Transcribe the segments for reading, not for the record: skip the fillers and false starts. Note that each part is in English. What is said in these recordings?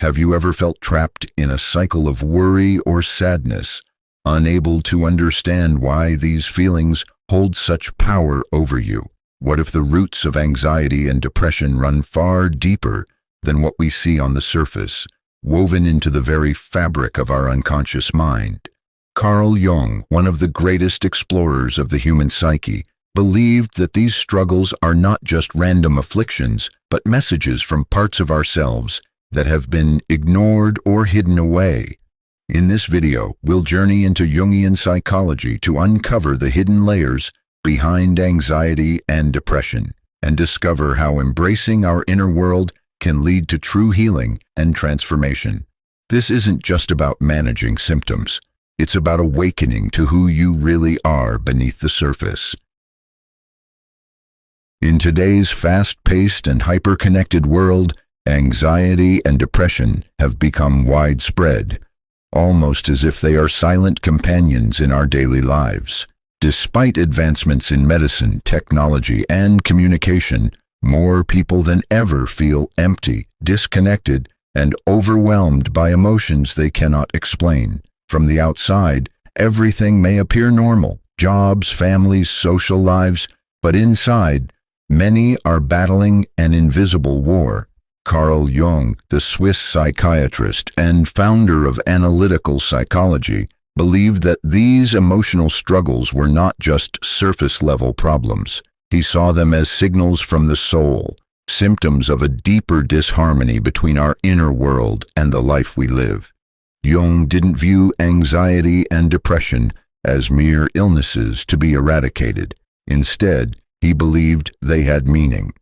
Have you ever felt trapped in a cycle of worry or sadness, unable to understand why these feelings hold such power over you? What if the roots of anxiety and depression run far deeper than what we see on the surface, woven into the very fabric of our unconscious mind? Carl Jung, one of the greatest explorers of the human psyche, believed that these struggles are not just random afflictions, but messages from parts of ourselves that have been ignored or hidden away. In this video, we'll journey into Jungian psychology to uncover the hidden layers behind anxiety and depression, and discover how embracing our inner world can lead to true healing and transformation. This isn't just about managing symptoms. It's about awakening to who you really are beneath the surface. In today's fast-paced and hyper-connected world, anxiety and depression have become widespread, almost as if they are silent companions in our daily lives. Despite advancements in medicine, technology, and communication, more people than ever feel empty, disconnected, and overwhelmed by emotions they cannot explain. From the outside, everything may appear normal: jobs, families, social lives, but inside, many are battling an invisible war. Carl Jung, the Swiss psychiatrist and founder of analytical psychology, believed that these emotional struggles were not just surface-level problems. He saw them as signals from the soul, symptoms of a deeper disharmony between our inner world and the life we live. Jung didn't view anxiety and depression as mere illnesses to be eradicated. Instead, he believed they had meaning.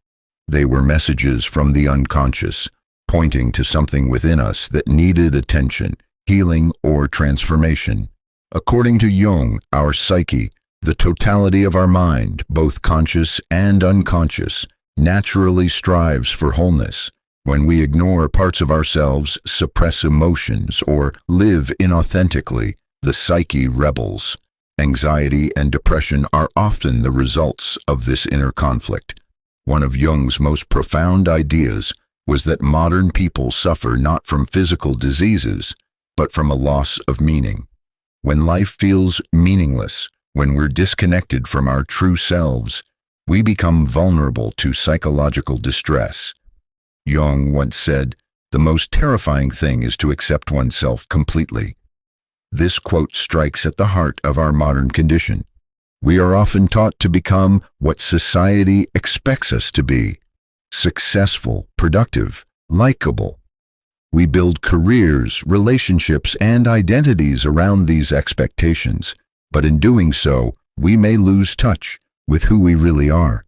They were messages from the unconscious, pointing to something within us that needed attention, healing, or transformation. According to Jung, our psyche, the totality of our mind, both conscious and unconscious, naturally strives for wholeness. When we ignore parts of ourselves, suppress emotions, or live inauthentically, the psyche rebels. Anxiety and depression are often the results of this inner conflict. One of Jung's most profound ideas was that modern people suffer not from physical diseases, but from a loss of meaning. When life feels meaningless, when we're disconnected from our true selves, we become vulnerable to psychological distress. Jung once said, "The most terrifying thing is to accept oneself completely." This quote strikes at the heart of our modern condition. We are often taught to become what society expects us to be: successful, productive, likable. We build careers, relationships, and identities around these expectations, but in doing so, we may lose touch with who we really are.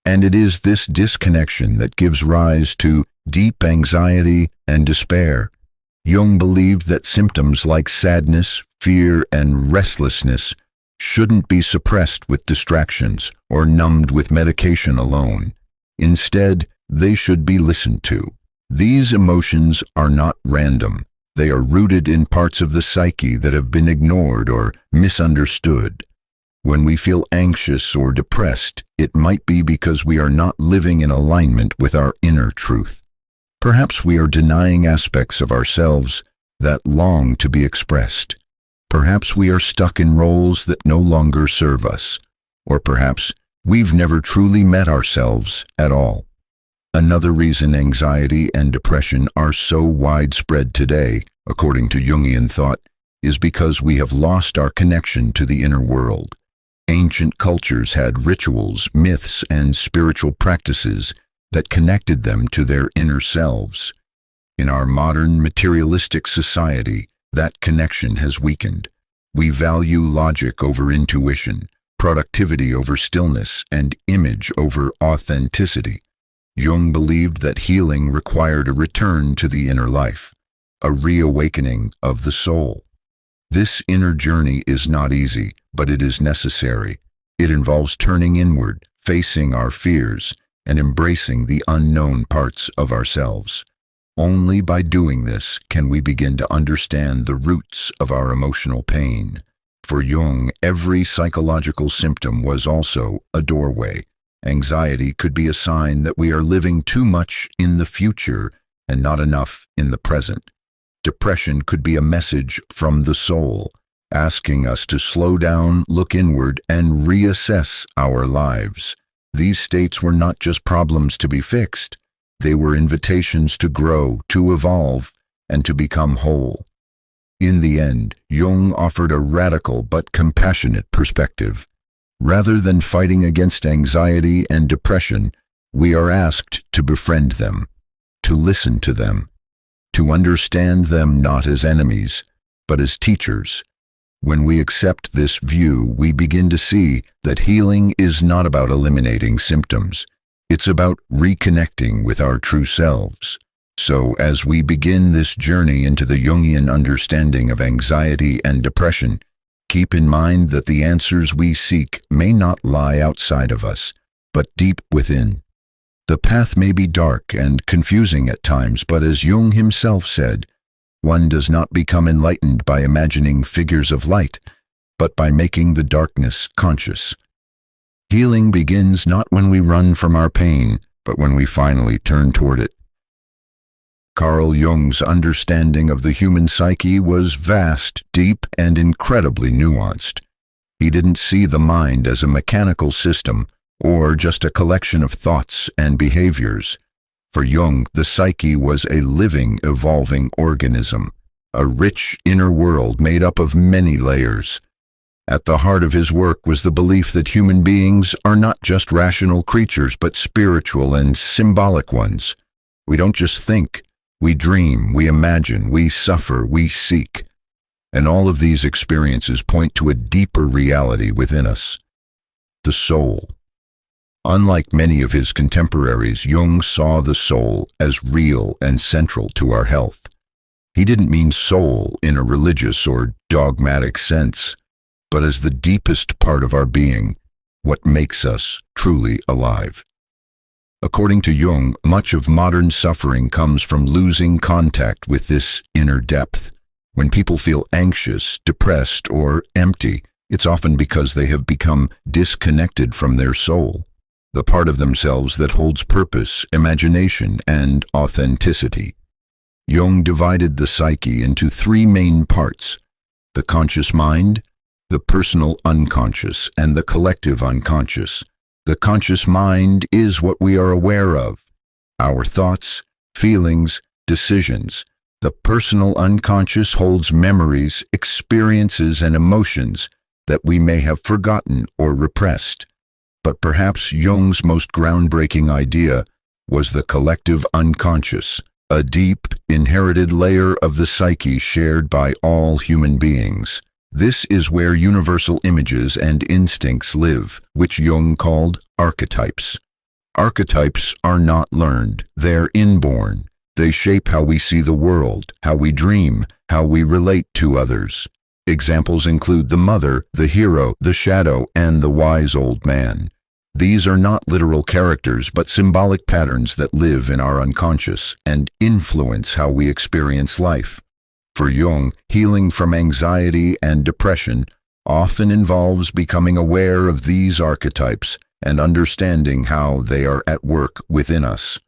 And it is this disconnection that gives rise to deep anxiety and despair. Jung believed that symptoms like sadness, fear, and restlessness shouldn't be suppressed with distractions or numbed with medication alone. Instead, they should be listened to. These emotions are not random. They are rooted in parts of the psyche that have been ignored or misunderstood. When we feel anxious or depressed, it might be because we are not living in alignment with our inner truth. Perhaps we are denying aspects of ourselves that long to be expressed. Perhaps we are stuck in roles that no longer serve us. Or perhaps we've never truly met ourselves at all. Another reason anxiety and depression are so widespread today, according to Jungian thought, is because we have lost our connection to the inner world. Ancient cultures had rituals, myths, and spiritual practices that connected them to their inner selves. In our modern materialistic society, that connection has weakened. We value logic over intuition, productivity over stillness, and image over authenticity. Jung believed that healing required a return to the inner life, a reawakening of the soul. This inner journey is not easy, but it is necessary. It involves turning inward, facing our fears, and embracing the unknown parts of ourselves. Only by doing this can we begin to understand the roots of our emotional pain. For Jung, every psychological symptom was also a doorway. Anxiety could be a sign that we are living too much in the future and not enough in the present. Depression could be a message from the soul, asking us to slow down, look inward, and reassess our lives. These states were not just problems to be fixed. They were invitations to grow, to evolve, and to become whole. In the end, Jung offered a radical but compassionate perspective. Rather than fighting against anxiety and depression, we are asked to befriend them, to listen to them, to understand them not as enemies, but as teachers. When we accept this view, we begin to see that healing is not about eliminating symptoms. It's about reconnecting with our true selves. So, as we begin this journey into the Jungian understanding of anxiety and depression, keep in mind that the answers we seek may not lie outside of us, but deep within. The path may be dark and confusing at times, but as Jung himself said, one does not become enlightened by imagining figures of light, but by making the darkness conscious. Healing begins not when we run from our pain, but when we finally turn toward it. Carl Jung's understanding of the human psyche was vast, deep, and incredibly nuanced. He didn't see the mind as a mechanical system or just a collection of thoughts and behaviors. For Jung, the psyche was a living, evolving organism, a rich inner world made up of many layers. At the heart of his work was the belief that human beings are not just rational creatures, but spiritual and symbolic ones. We don't just think. We dream, we imagine, we suffer, we seek. And all of these experiences point to a deeper reality within us, the soul. Unlike many of his contemporaries, Jung saw the soul as real and central to our health. He didn't mean soul in a religious or dogmatic sense, but as the deepest part of our being, what makes us truly alive. According to Jung, much of modern suffering comes from losing contact with this inner depth. When people feel anxious, depressed, or empty, it's often because they have become disconnected from their soul, the part of themselves that holds purpose, imagination, and authenticity. Jung divided the psyche into three main parts: the conscious mind, the personal unconscious, and the collective unconscious. The conscious mind is what we are aware of, our thoughts, feelings, decisions. The personal unconscious holds memories, experiences, and emotions that we may have forgotten or repressed. But perhaps Jung's most groundbreaking idea was the collective unconscious, a deep, inherited layer of the psyche shared by all human beings. This is where universal images and instincts live, which Jung called archetypes. Archetypes are not learned, they're inborn. They shape how we see the world, how we dream, how we relate to others. Examples include the mother, the hero, the shadow, and the wise old man. These are not literal characters, but symbolic patterns that live in our unconscious and influence how we experience life. For Jung, healing from anxiety and depression often involves becoming aware of these archetypes and understanding how they are at work within us.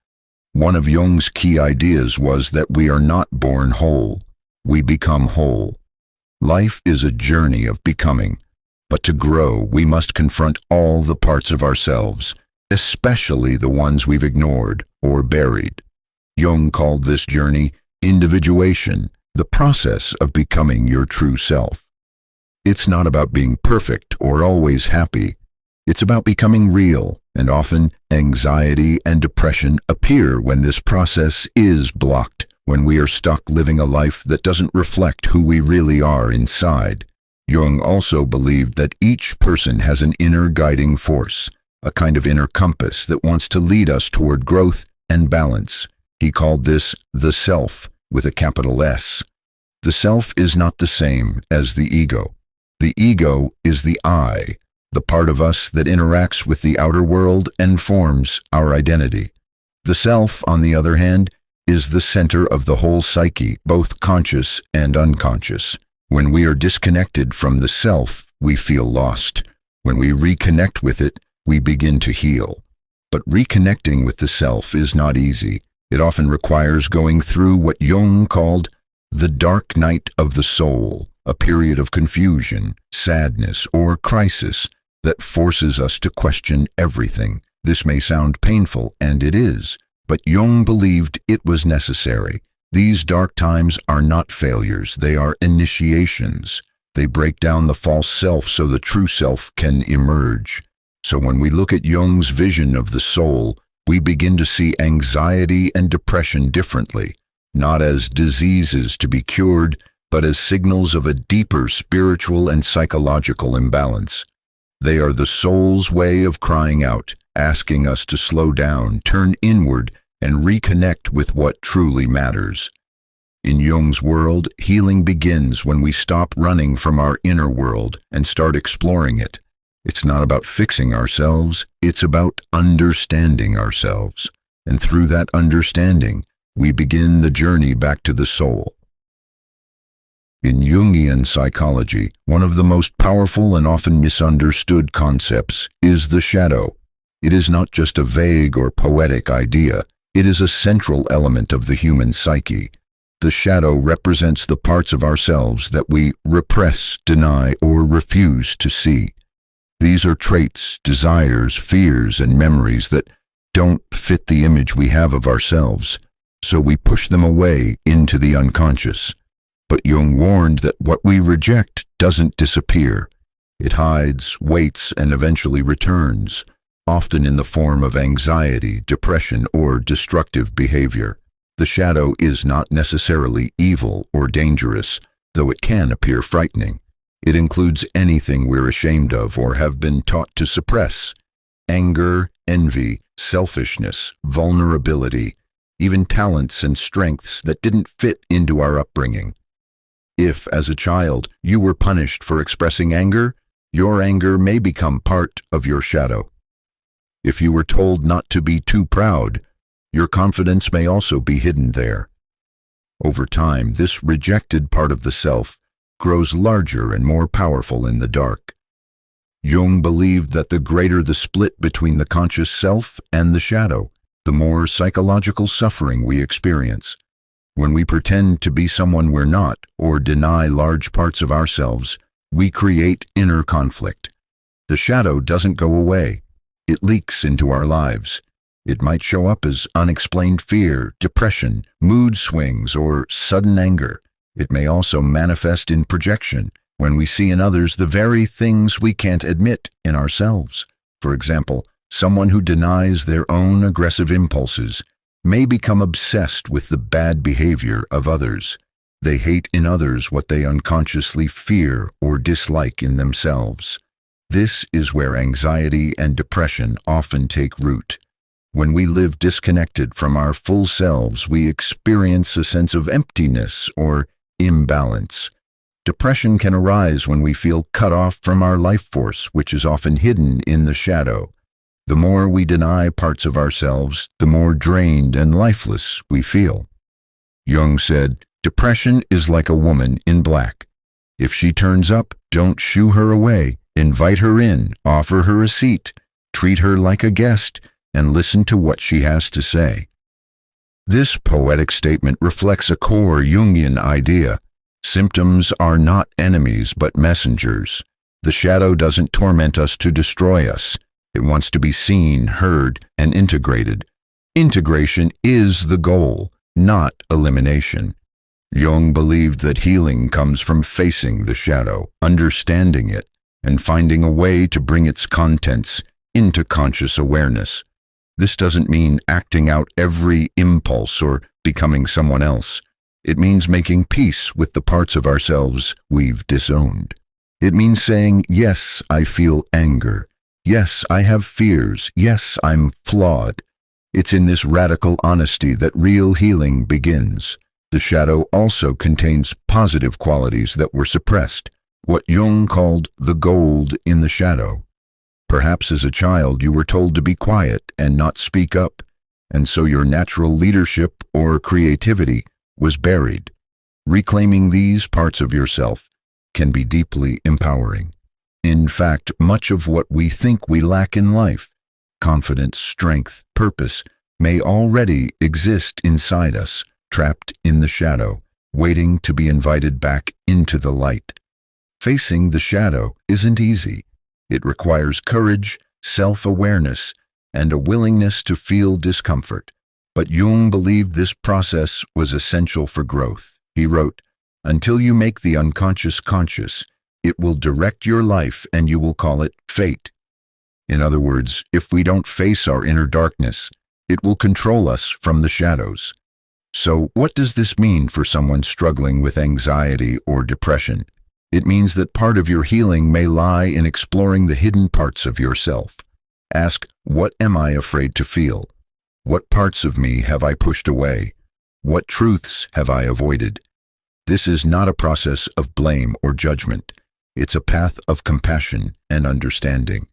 One of Jung's key ideas was that we are not born whole, we become whole. Life is a journey of becoming, but to grow, we must confront all the parts of ourselves, especially the ones we've ignored or buried. Jung called this journey individuation, the process of becoming your true self. It's not about being perfect or always happy. It's about becoming real, and often anxiety and depression appear when this process is blocked, when we are stuck living a life that doesn't reflect who we really are inside. Jung also believed that each person has an inner guiding force, a kind of inner compass that wants to lead us toward growth and balance. He called this the self, with a capital S. The self is not the same as the ego. The ego is the I, the part of us that interacts with the outer world and forms our identity. The self, on the other hand, is the center of the whole psyche, both conscious and unconscious. When we are disconnected from the self, we feel lost. When we reconnect with it, we begin to heal. But reconnecting with the self is not easy. It often requires going through what Jung called the dark night of the soul, a period of confusion, sadness, or crisis that forces us to question everything. This may sound painful, and it is, but Jung believed it was necessary. These dark times are not failures, they are initiations. They break down the false self so the true self can emerge. So when we look at Jung's vision of the soul, we begin to see anxiety and depression differently, not as diseases to be cured, but as signals of a deeper spiritual and psychological imbalance. They are the soul's way of crying out, asking us to slow down, turn inward, and reconnect with what truly matters. In Jung's world, healing begins when we stop running from our inner world and start exploring it. It's not about fixing ourselves, it's about understanding ourselves. And through that understanding, we begin the journey back to the soul. In Jungian psychology, one of the most powerful and often misunderstood concepts is the shadow. It is not just a vague or poetic idea, it is a central element of the human psyche. The shadow represents the parts of ourselves that we repress, deny, or refuse to see. These are traits, desires, fears, and memories that don't fit the image we have of ourselves, so we push them away into the unconscious. But Jung warned that what we reject doesn't disappear. It hides, waits, and eventually returns, often in the form of anxiety, depression, or destructive behavior. The shadow is not necessarily evil or dangerous, though it can appear frightening. It includes anything we're ashamed of or have been taught to suppress: anger, envy, selfishness, vulnerability, even talents and strengths that didn't fit into our upbringing. If, as a child, you were punished for expressing anger, your anger may become part of your shadow. If you were told not to be too proud, your confidence may also be hidden there. Over time, this rejected part of the self grows larger and more powerful in the dark. Jung believed that the greater the split between the conscious self and the shadow, the more psychological suffering we experience. When we pretend to be someone we're not, or deny large parts of ourselves, we create inner conflict. The shadow doesn't go away. It leaks into our lives. It might show up as unexplained fear, depression, mood swings, or sudden anger. It may also manifest in projection, when we see in others the very things we can't admit in ourselves. For example, someone who denies their own aggressive impulses may become obsessed with the bad behavior of others. They hate in others what they unconsciously fear or dislike in themselves. This is where anxiety and depression often take root. When we live disconnected from our full selves, we experience a sense of emptiness or imbalance. Depression can arise when we feel cut off from our life force, which is often hidden in the shadow. The more we deny parts of ourselves, the more drained and lifeless we feel. Jung said, "Depression is like a woman in black. If she turns up, don't shoo her away. Invite her in, offer her a seat, treat her like a guest, and listen to what she has to say." This poetic statement reflects a core Jungian idea. Symptoms are not enemies but messengers. The shadow doesn't torment us to destroy us. It wants to be seen, heard, and integrated. Integration is the goal, not elimination. Jung believed that healing comes from facing the shadow, understanding it, and finding a way to bring its contents into conscious awareness. This doesn't mean acting out every impulse or becoming someone else. It means making peace with the parts of ourselves we've disowned. It means saying, yes, I feel anger. Yes, I have fears. Yes, I'm flawed. It's in this radical honesty that real healing begins. The shadow also contains positive qualities that were suppressed, what Jung called the gold in the shadow. Perhaps as a child you were told to be quiet and not speak up, and so your natural leadership or creativity was buried. Reclaiming these parts of yourself can be deeply empowering. In fact, much of what we think we lack in life, confidence, strength, purpose, may already exist inside us, trapped in the shadow, waiting to be invited back into the light. Facing the shadow isn't easy. It requires courage, self-awareness, and a willingness to feel discomfort. But Jung believed this process was essential for growth. He wrote, "Until you make the unconscious conscious, it will direct your life and you will call it fate." In other words, if we don't face our inner darkness, it will control us from the shadows. So what does this mean for someone struggling with anxiety or depression? It means that part of your healing may lie in exploring the hidden parts of yourself. Ask, what am I afraid to feel? What parts of me have I pushed away? What truths have I avoided? This is not a process of blame or judgment. It's a path of compassion and understanding.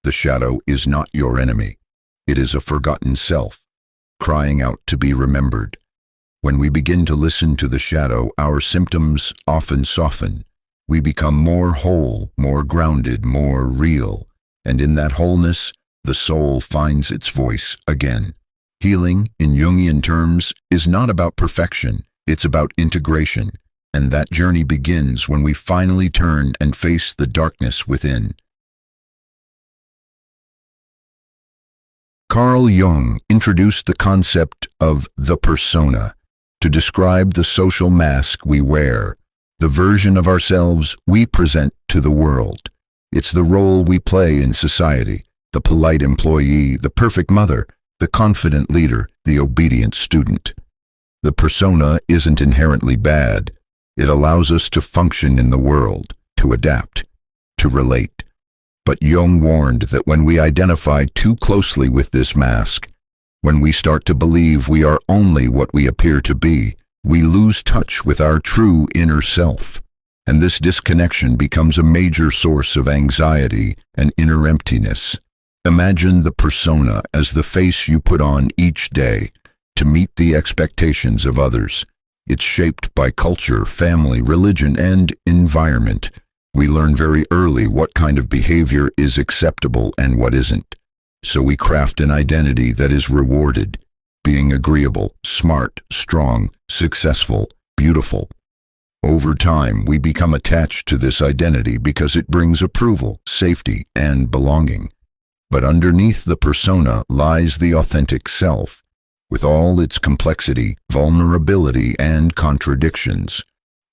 The shadow is not your enemy. It is a forgotten self, crying out to be remembered. When we begin to listen to the shadow, our symptoms often soften. We become more whole, more grounded, more real. And in that wholeness, the soul finds its voice again. Healing, in Jungian terms, is not about perfection. It's about integration. And that journey begins when we finally turn and face the darkness within. Carl Jung introduced the concept of the persona to describe the social mask we wear, the version of ourselves we present to the world. It's the role we play in society, the polite employee, the perfect mother, the confident leader, the obedient student. The persona isn't inherently bad. It allows us to function in the world, to adapt, to relate. But Jung warned that when we identify too closely with this mask, when we start to believe we are only what we appear to be, we lose touch with our true inner self. And this disconnection becomes a major source of anxiety and inner emptiness. Imagine the persona as the face you put on each day to meet the expectations of others. It's shaped by culture, family, religion, and environment. We learn very early what kind of behavior is acceptable and what isn't. So we craft an identity that is rewarded, being agreeable, smart, strong, successful, beautiful. Over time, we become attached to this identity because it brings approval, safety, and belonging. But underneath the persona lies the authentic self, with all its complexity, vulnerability, and contradictions.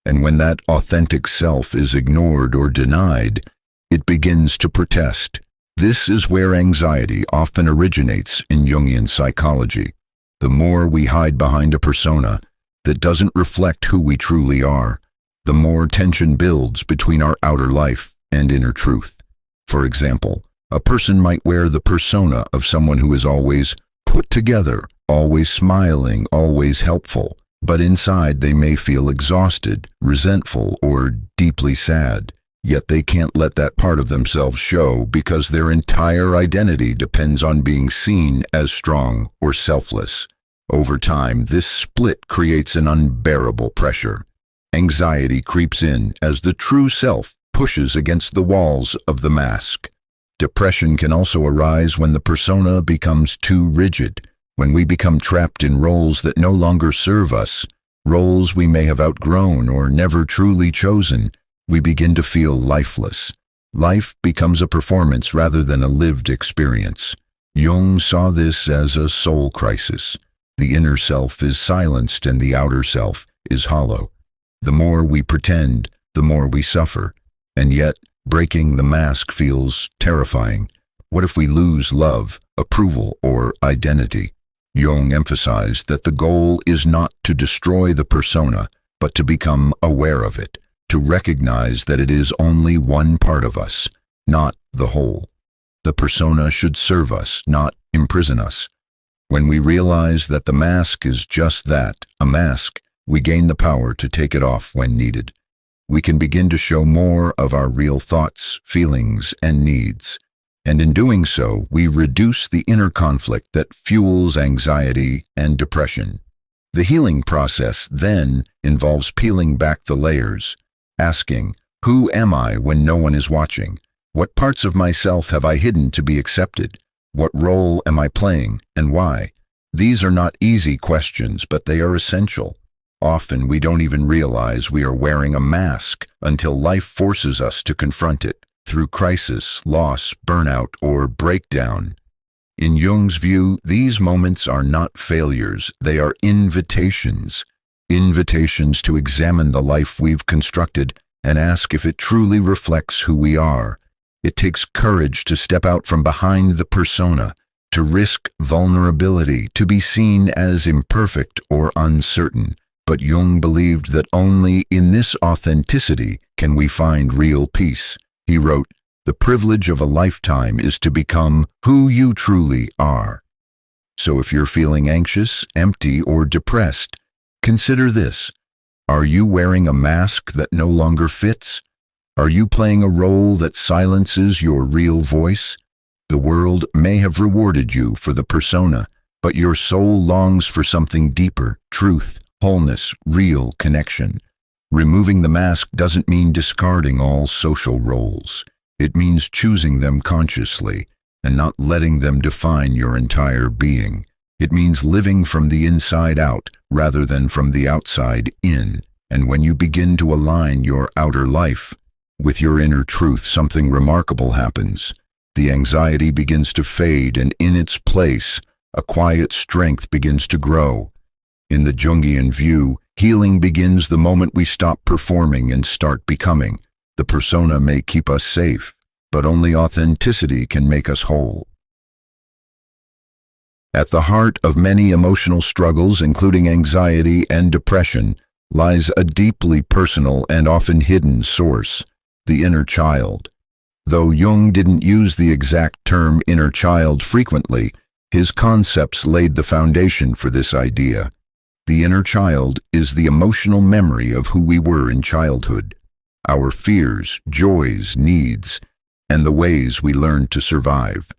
And when that authentic self is ignored or denied, it begins to protest. This is where anxiety often originates in Jungian psychology. The more we hide behind a persona that doesn't reflect who we truly are, the more tension builds between our outer life and inner truth. For example, a person might wear the persona of someone who is always put together, always smiling, always helpful, but inside they may feel exhausted, resentful, or deeply sad. Yet they can't let that part of themselves show because their entire identity depends on being seen as strong or selfless. Over time, this split creates an unbearable pressure. Anxiety creeps in as the true self pushes against the walls of the mask. Depression can also arise when the persona becomes too rigid, when we become trapped in roles that no longer serve us, roles we may have outgrown or never truly chosen. We begin to feel lifeless. Life becomes a performance rather than a lived experience. Jung saw this as a soul crisis. The inner self is silenced and the outer self is hollow. The more we pretend, the more we suffer. And yet, breaking the mask feels terrifying. What if we lose love, approval, or identity? Jung emphasized that the goal is not to destroy the persona, but to become aware of it, to recognize that it is only one part of us, not the whole. The persona should serve us, not imprison us. When we realize that the mask is just that, a mask, we gain the power to take it off when needed. We can begin to show more of our real thoughts, feelings, and needs. And in doing so, we reduce the inner conflict that fuels anxiety and depression. The healing process then involves peeling back the layers, asking, who am I when no one is watching? What parts of myself have I hidden to be accepted? What role am I playing and why? These are not easy questions, but they are essential. Often we don't even realize we are wearing a mask until life forces us to confront it through crisis, loss, burnout, or breakdown. In Jung's view, these moments are not failures, they are invitations. Invitations to examine the life we've constructed and ask if it truly reflects who we are. It takes courage to step out from behind the persona, to risk vulnerability, to be seen as imperfect or uncertain. But Jung believed that only in this authenticity can we find real peace. He wrote, "The privilege of a lifetime is to become who you truly are." So if you're feeling anxious, empty, or depressed, consider this. Are you wearing a mask that no longer fits? Are you playing a role that silences your real voice? The world may have rewarded you for the persona, but your soul longs for something deeper: truth, wholeness, real connection. Removing the mask doesn't mean discarding all social roles. It means choosing them consciously and not letting them define your entire being. It means living from the inside out rather than from the outside in. And when you begin to align your outer life with your inner truth, something remarkable happens. The anxiety begins to fade, and in its place, a quiet strength begins to grow. In the Jungian view, healing begins the moment we stop performing and start becoming. The persona may keep us safe, but only authenticity can make us whole. At the heart of many emotional struggles, including anxiety and depression, lies a deeply personal and often hidden source: the inner child. Though Jung didn't use the exact term inner child frequently, his concepts laid the foundation for this idea. The inner child is the emotional memory of who we were in childhood, our fears, joys, needs, and the ways we learned to survive.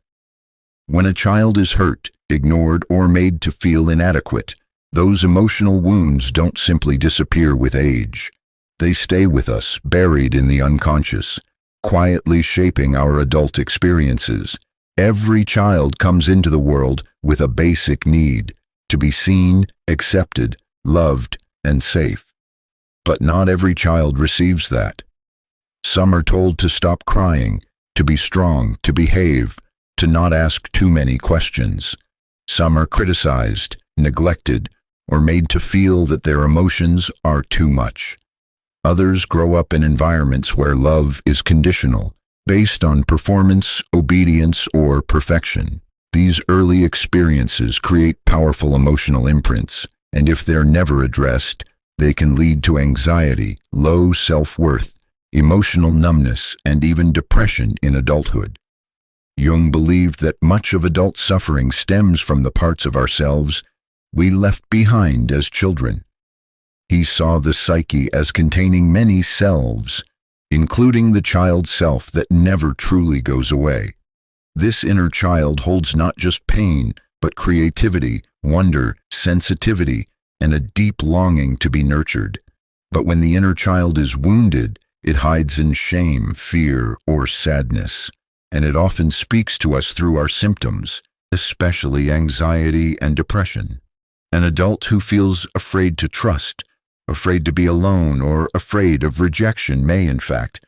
When a child is hurt, ignored, or made to feel inadequate, those emotional wounds don't simply disappear with age. They stay with us, buried in the unconscious, quietly shaping our adult experiences. Every child comes into the world with a basic need: to be seen, accepted, loved, and safe. But not every child receives that. Some are told to stop crying, to be strong, to behave, to not ask too many questions. Some are criticized, neglected, or made to feel that their emotions are too much. Others grow up in environments where love is conditional, based on performance, obedience, or perfection. These early experiences create powerful emotional imprints, and if they're never addressed, they can lead to anxiety, low self-worth, emotional numbness, and even depression in adulthood. Jung believed that much of adult suffering stems from the parts of ourselves we left behind as children. He saw the psyche as containing many selves, including the child self that never truly goes away. This inner child holds not just pain, but creativity, wonder, sensitivity, and a deep longing to be nurtured. But when the inner child is wounded, it hides in shame, fear, or sadness, and it often speaks to us through our symptoms, especially anxiety and depression. An adult who feels afraid to trust, afraid to be alone, or afraid of rejection may, in fact,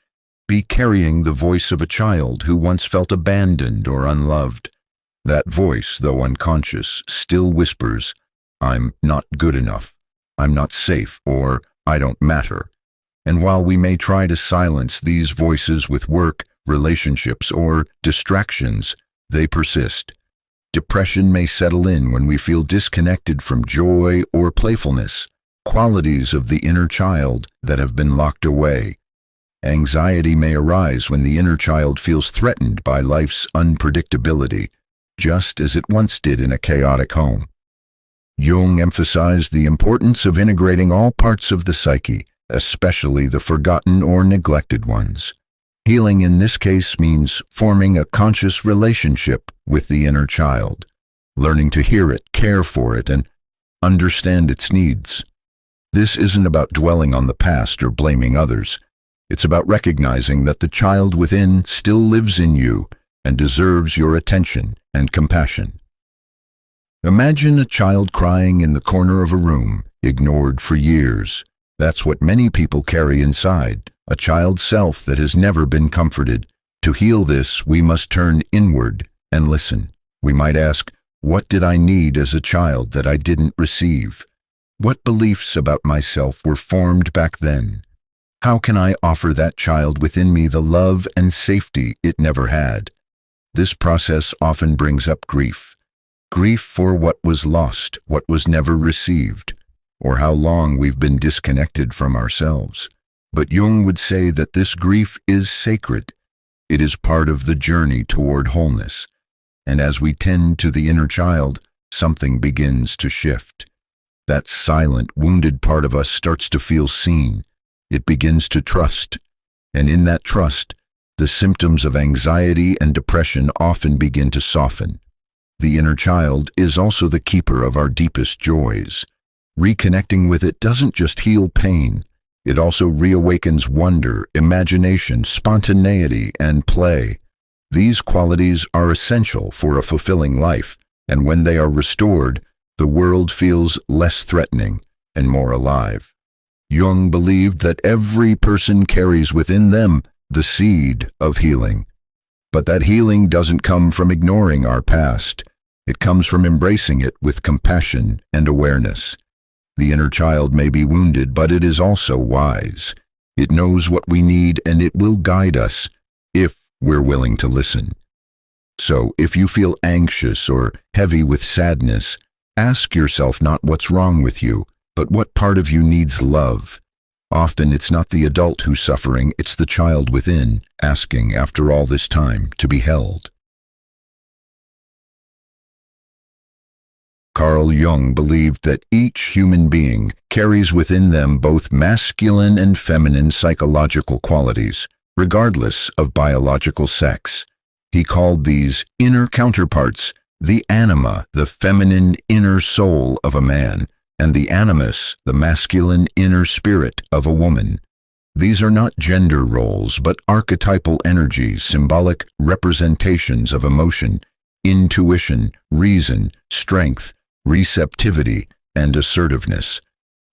be carrying the voice of a child who once felt abandoned or unloved. That voice, though unconscious, still whispers, "I'm not good enough, I'm not safe," or "I don't matter." And while we may try to silence these voices with work, relationships, or distractions, they persist. Depression may settle in when we feel disconnected from joy or playfulness, qualities of the inner child that have been locked away. Anxiety may arise when the inner child feels threatened by life's unpredictability, just as it once did in a chaotic home. Jung emphasized the importance of integrating all parts of the psyche, especially the forgotten or neglected ones. Healing in this case means forming a conscious relationship with the inner child, learning to hear it, care for it, and understand its needs. This isn't about dwelling on the past or blaming others. It's about recognizing that the child within still lives in you and deserves your attention and compassion. Imagine a child crying in the corner of a room, ignored for years. That's what many people carry inside, a child's self that has never been comforted. To heal this, we must turn inward and listen. We might ask, what did I need as a child that I didn't receive? What beliefs about myself were formed back then? How can I offer that child within me the love and safety it never had? This process often brings up grief. Grief for what was lost, what was never received, or how long we've been disconnected from ourselves. But Jung would say that this grief is sacred. It is part of the journey toward wholeness. And as we tend to the inner child, something begins to shift. That silent, wounded part of us starts to feel seen. It begins to trust. And in that trust, the symptoms of anxiety and depression often begin to soften. The inner child is also the keeper of our deepest joys. Reconnecting with it doesn't just heal pain, it also reawakens wonder, imagination, spontaneity, and play. These qualities are essential for a fulfilling life, and when they are restored, the world feels less threatening and more alive. Jung believed that every person carries within them the seed of healing. But that healing doesn't come from ignoring our past. It comes from embracing it with compassion and awareness. The inner child may be wounded, but it is also wise. It knows what we need, and it will guide us if we're willing to listen. So, if you feel anxious or heavy with sadness, ask yourself not what's wrong with you, but what part of you needs love. Often it's not the adult who's suffering, it's the child within, asking, after all this time, to be held. Carl Jung believed that each human being carries within them both masculine and feminine psychological qualities, regardless of biological sex. He called these inner counterparts the anima, the feminine inner soul of a man, and the animus, the masculine inner spirit of a woman. These are not gender roles, but archetypal energies, symbolic representations of emotion, intuition, reason, strength, receptivity, and assertiveness.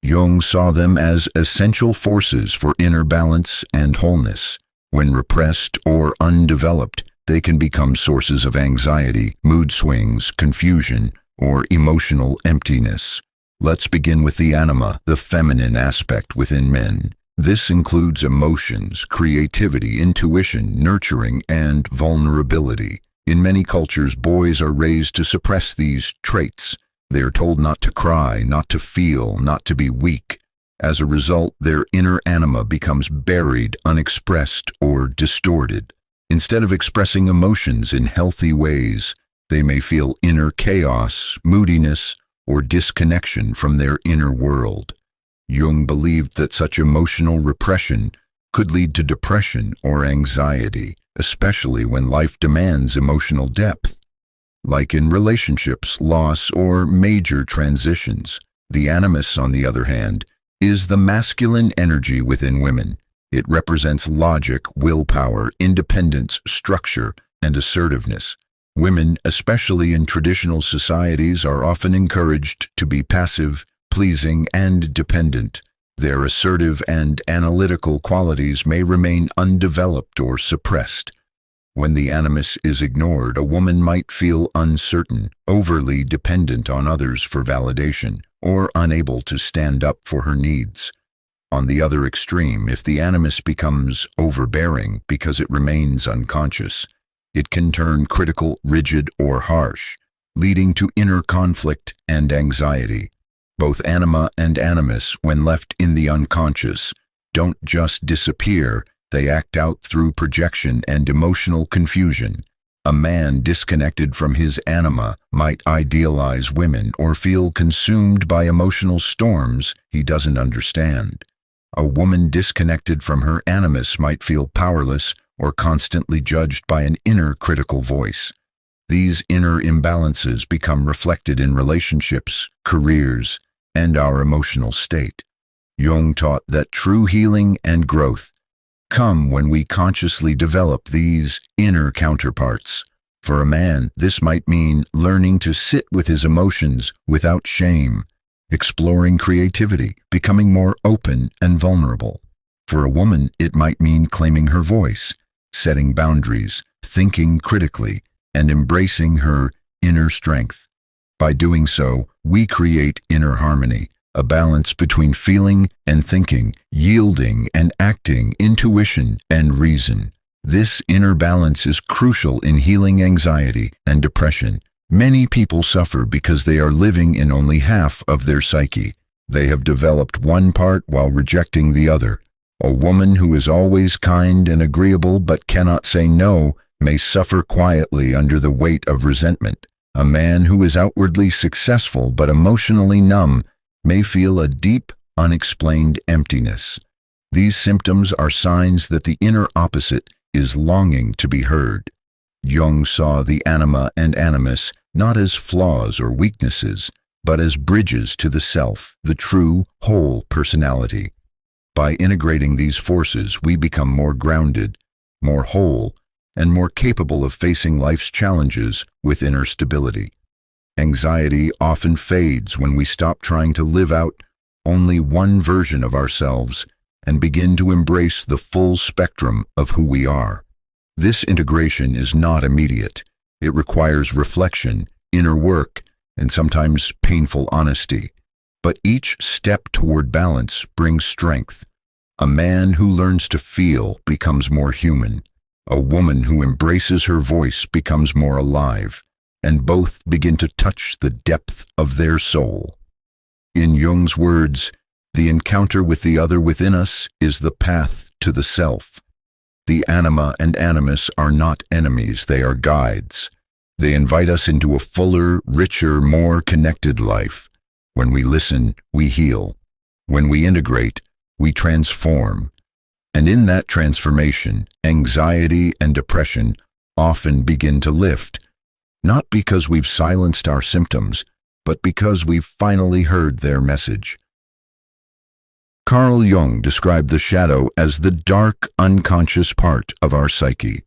Jung saw them as essential forces for inner balance and wholeness. When repressed or undeveloped, they can become sources of anxiety, mood swings, confusion, or emotional emptiness. Let's begin with the anima, the feminine aspect within men. This includes emotions, creativity, intuition, nurturing, and vulnerability. In many cultures, boys are raised to suppress these traits. They are told not to cry, not to feel, not to be weak. As a result, their inner anima becomes buried, unexpressed, or distorted. Instead of expressing emotions in healthy ways, they may feel inner chaos, moodiness, or disconnection from their inner world. Jung believed that such emotional repression could lead to depression or anxiety, especially when life demands emotional depth. Like in relationships, loss, or major transitions. The animus, on the other hand, is the masculine energy within women. It represents logic, willpower, independence, structure, and assertiveness. Women, especially in traditional societies, are often encouraged to be passive, pleasing, and dependent. Their assertive and analytical qualities may remain undeveloped or suppressed. When the animus is ignored, a woman might feel uncertain, overly dependent on others for validation, or unable to stand up for her needs. On the other extreme, if the animus becomes overbearing because it remains unconscious, it can turn critical, rigid, or harsh, leading to inner conflict and anxiety. Both anima and animus, when left in the unconscious, don't just disappear, they act out through projection and emotional confusion. A man disconnected from his anima might idealize women or feel consumed by emotional storms he doesn't understand. A woman disconnected from her animus might feel powerless or constantly judged by an inner critical voice. These inner imbalances become reflected in relationships, careers, and our emotional state. Jung taught that true healing and growth come when we consciously develop these inner counterparts. For a man, this might mean learning to sit with his emotions without shame, exploring creativity, becoming more open and vulnerable. For a woman, it might mean claiming her voice, setting boundaries, thinking critically, and embracing her inner strength. By doing so, we create inner harmony, a balance between feeling and thinking, yielding and acting, intuition and reason. This inner balance is crucial in healing anxiety and depression. Many people suffer because they are living in only half of their psyche. They have developed one part while rejecting the other. A woman who is always kind and agreeable but cannot say no may suffer quietly under the weight of resentment. A man who is outwardly successful but emotionally numb may feel a deep, unexplained emptiness. These symptoms are signs that the inner opposite is longing to be heard. Jung saw the anima and animus not as flaws or weaknesses, but as bridges to the self, the true, whole personality. By integrating these forces, we become more grounded, more whole, and more capable of facing life's challenges with inner stability. Anxiety often fades when we stop trying to live out only one version of ourselves and begin to embrace the full spectrum of who we are. This integration is not immediate. It requires reflection, inner work, and sometimes painful honesty. But each step toward balance brings strength. A man who learns to feel becomes more human. A woman who embraces her voice becomes more alive, and both begin to touch the depth of their soul. In Jung's words, the encounter with the other within us is the path to the self. The anima and animus are not enemies, they are guides. They invite us into a fuller, richer, more connected life. When we listen, we heal. When we integrate, we transform. And in that transformation, anxiety and depression often begin to lift, not because we've silenced our symptoms, but because we've finally heard their message. Carl Jung described the shadow as the dark, unconscious part of our psyche.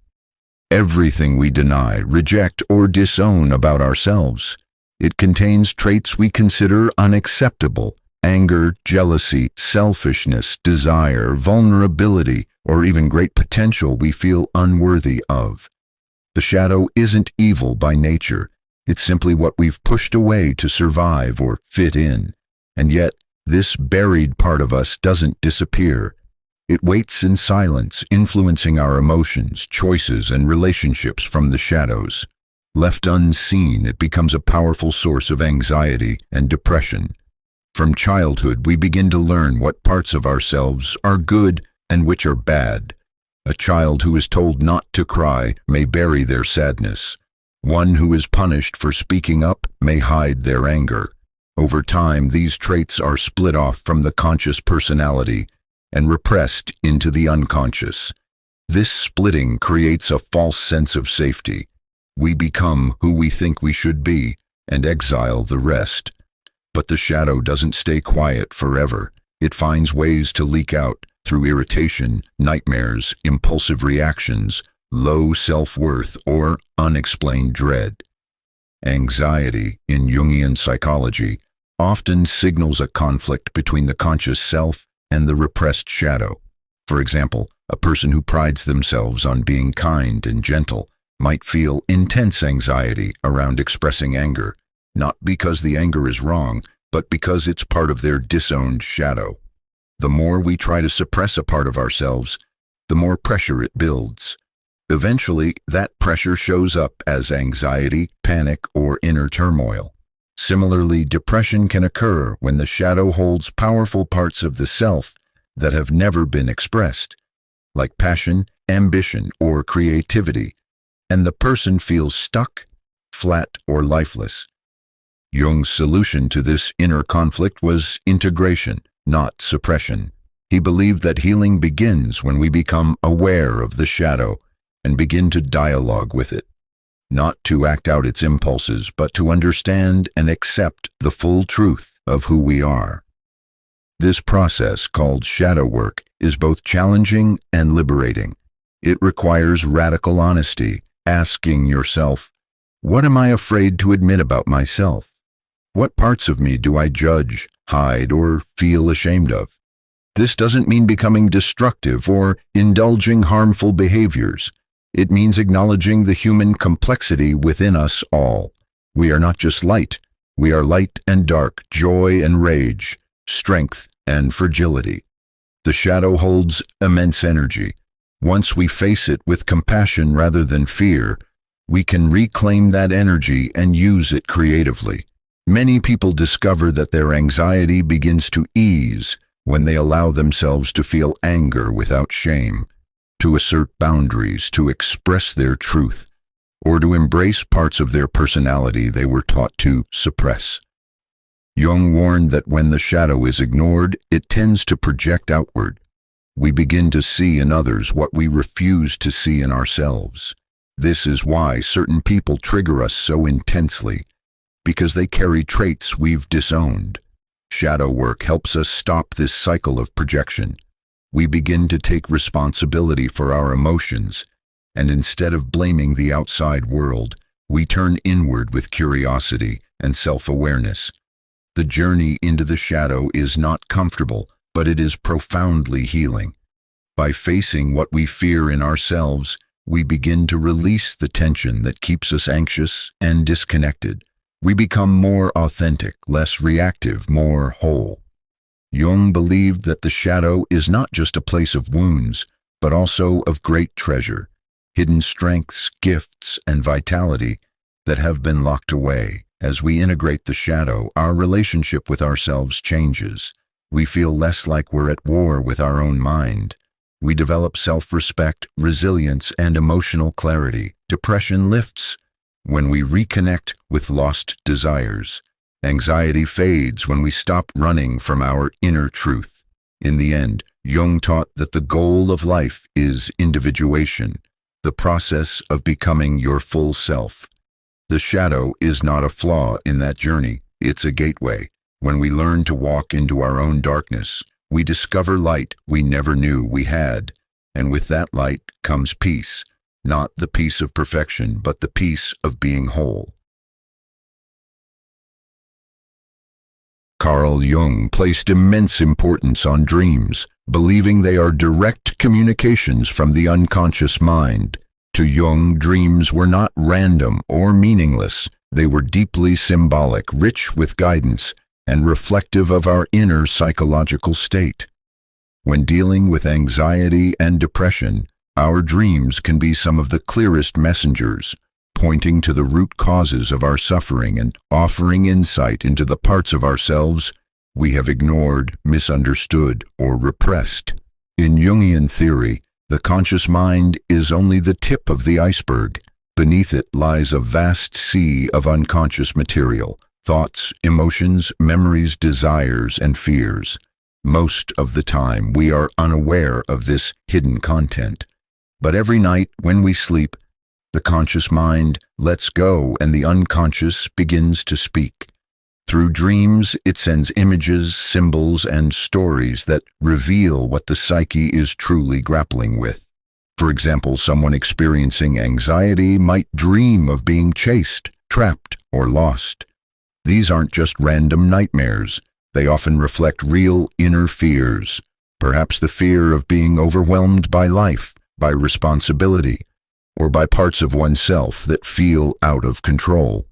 Everything we deny, reject, or disown about ourselves. It contains traits we consider unacceptable: anger, jealousy, selfishness, desire, vulnerability, or even great potential we feel unworthy of. The shadow isn't evil by nature. It's simply what we've pushed away to survive or fit in. And yet, this buried part of us doesn't disappear. It waits in silence, influencing our emotions, choices, and relationships from the shadows. Left unseen, it becomes a powerful source of anxiety and depression. From childhood, we begin to learn what parts of ourselves are good and which are bad. A child who is told not to cry may bury their sadness. One who is punished for speaking up may hide their anger. Over time, these traits are split off from the conscious personality and repressed into the unconscious. This splitting creates a false sense of safety. We become who we think we should be and exile the rest. But the shadow doesn't stay quiet forever. It finds ways to leak out through irritation, nightmares, impulsive reactions, low self-worth, or unexplained dread. Anxiety, in Jungian psychology, often signals a conflict between the conscious self and the repressed shadow. For example, a person who prides themselves on being kind and gentle might feel intense anxiety around expressing anger, not because the anger is wrong, but because it's part of their disowned shadow. The more we try to suppress a part of ourselves, the more pressure it builds. Eventually, that pressure shows up as anxiety, panic, or inner turmoil. Similarly, depression can occur when the shadow holds powerful parts of the self that have never been expressed, like passion, ambition, or creativity, and the person feels stuck, flat, or lifeless. Jung's solution to this inner conflict was integration, not suppression. He believed that healing begins when we become aware of the shadow and begin to dialogue with it, not to act out its impulses, but to understand and accept the full truth of who we are. This process, called shadow work, is both challenging and liberating. It requires radical honesty, asking yourself, What am I afraid to admit about myself? What parts of me do I judge, hide, or feel ashamed of? This doesn't mean becoming destructive or indulging harmful behaviors. It means acknowledging the human complexity within us all. We are not just light. We are light and dark, joy and rage, strength and fragility. The shadow holds immense energy. Once we face it with compassion rather than fear, we can reclaim that energy and use it creatively. Many people discover that their anxiety begins to ease when they allow themselves to feel anger without shame, to assert boundaries, to express their truth, or to embrace parts of their personality they were taught to suppress. Jung warned that when the shadow is ignored, it tends to project outward. We begin to see in others what we refuse to see in ourselves. This is why certain people trigger us so intensely, because they carry traits we've disowned. Shadow work helps us stop this cycle of projection. We begin to take responsibility for our emotions, and instead of blaming the outside world, we turn inward with curiosity and self-awareness. The journey into the shadow is not comfortable, but it is profoundly healing. By facing what we fear in ourselves, we begin to release the tension that keeps us anxious and disconnected. We become more authentic, less reactive, more whole. Jung believed that the shadow is not just a place of wounds, but also of great treasure, hidden strengths, gifts, and vitality that have been locked away. As we integrate the shadow, our relationship with ourselves changes. We feel less like we're at war with our own mind. We develop self-respect, resilience, and emotional clarity. Depression lifts when we reconnect with lost desires. Anxiety fades when we stop running from our inner truth. In the end, Jung taught that the goal of life is individuation, the process of becoming your full self. The shadow is not a flaw in that journey, it's a gateway. When we learn to walk into our own darkness, we discover light we never knew we had. And with that light comes peace, not the peace of perfection, but the peace of being whole. Carl Jung placed immense importance on dreams, believing they are direct communications from the unconscious mind. To Jung, dreams were not random or meaningless. They were deeply symbolic, rich with guidance, and reflective of our inner psychological state. When dealing with anxiety and depression, our dreams can be some of the clearest messengers, pointing to the root causes of our suffering and offering insight into the parts of ourselves we have ignored, misunderstood, or repressed. In Jungian theory, the conscious mind is only the tip of the iceberg. Beneath it lies a vast sea of unconscious material, thoughts, emotions, memories, desires, and fears. Most of the time, we are unaware of this hidden content. But every night when we sleep, the conscious mind lets go and the unconscious begins to speak. Through dreams, it sends images, symbols, and stories that reveal what the psyche is truly grappling with. For example, someone experiencing anxiety might dream of being chased, trapped, or lost. These aren't just random nightmares. They often reflect real inner fears, perhaps the fear of being overwhelmed by life, by responsibility, or by parts of oneself that feel out of control.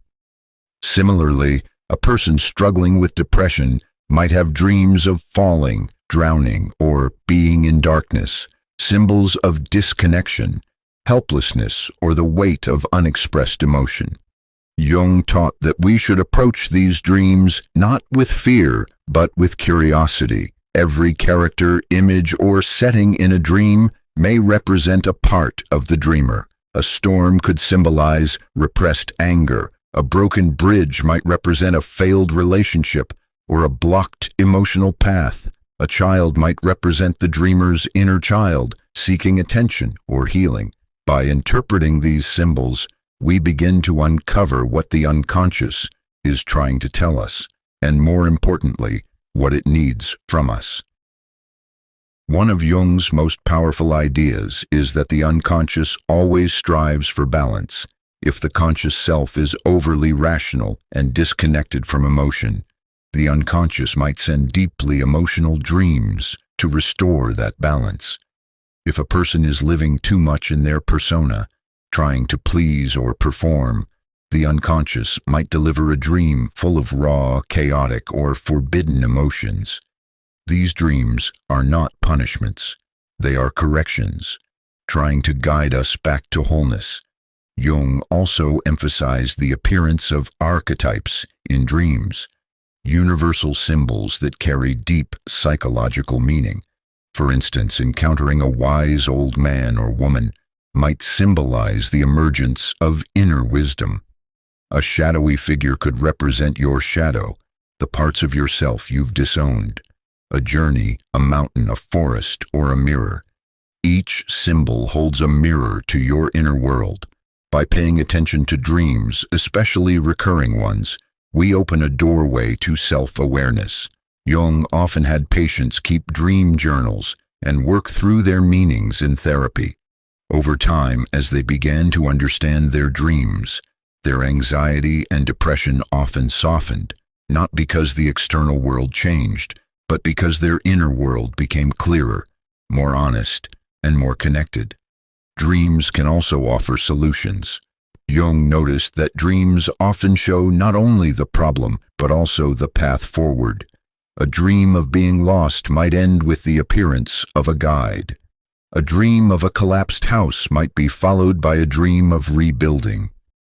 Similarly, a person struggling with depression might have dreams of falling, drowning, or being in darkness, symbols of disconnection, helplessness, or the weight of unexpressed emotion. Jung taught that we should approach these dreams not with fear, but with curiosity. Every character, image, or setting in a dream may represent a part of the dreamer. A storm could symbolize repressed anger. A broken bridge might represent a failed relationship or a blocked emotional path. A child might represent the dreamer's inner child, seeking attention or healing. By interpreting these symbols, we begin to uncover what the unconscious is trying to tell us, and more importantly, what it needs from us. One of Jung's most powerful ideas is that the unconscious always strives for balance. If the conscious self is overly rational and disconnected from emotion, the unconscious might send deeply emotional dreams to restore that balance. If a person is living too much in their persona, trying to please or perform, the unconscious might deliver a dream full of raw, chaotic, or forbidden emotions. These dreams are not punishments. They are corrections, trying to guide us back to wholeness. Jung also emphasized the appearance of archetypes in dreams, universal symbols that carry deep psychological meaning. For instance, encountering a wise old man or woman might symbolize the emergence of inner wisdom. A shadowy figure could represent your shadow, the parts of yourself you've disowned. A journey, a mountain, a forest, or a mirror. Each symbol holds a mirror to your inner world. By paying attention to dreams, especially recurring ones, we open a doorway to self-awareness. Jung often had patients keep dream journals and work through their meanings in therapy. Over time, as they began to understand their dreams, their anxiety and depression often softened, not because the external world changed, but because their inner world became clearer, more honest, and more connected. Dreams can also offer solutions. Jung noticed that dreams often show not only the problem, but also the path forward. A dream of being lost might end with the appearance of a guide. A dream of a collapsed house might be followed by a dream of rebuilding.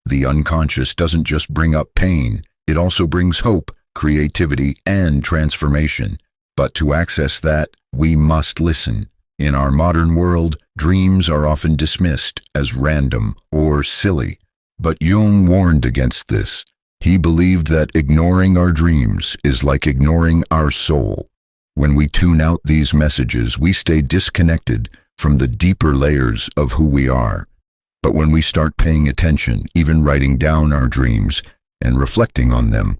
The unconscious doesn't just bring up pain, it also brings hope, creativity, and transformation. But to access that, we must listen. In our modern world, dreams are often dismissed as random or silly. But Jung warned against this. He believed that ignoring our dreams is like ignoring our soul. When we tune out these messages, we stay disconnected from the deeper layers of who we are. But when we start paying attention, even writing down our dreams and reflecting on them,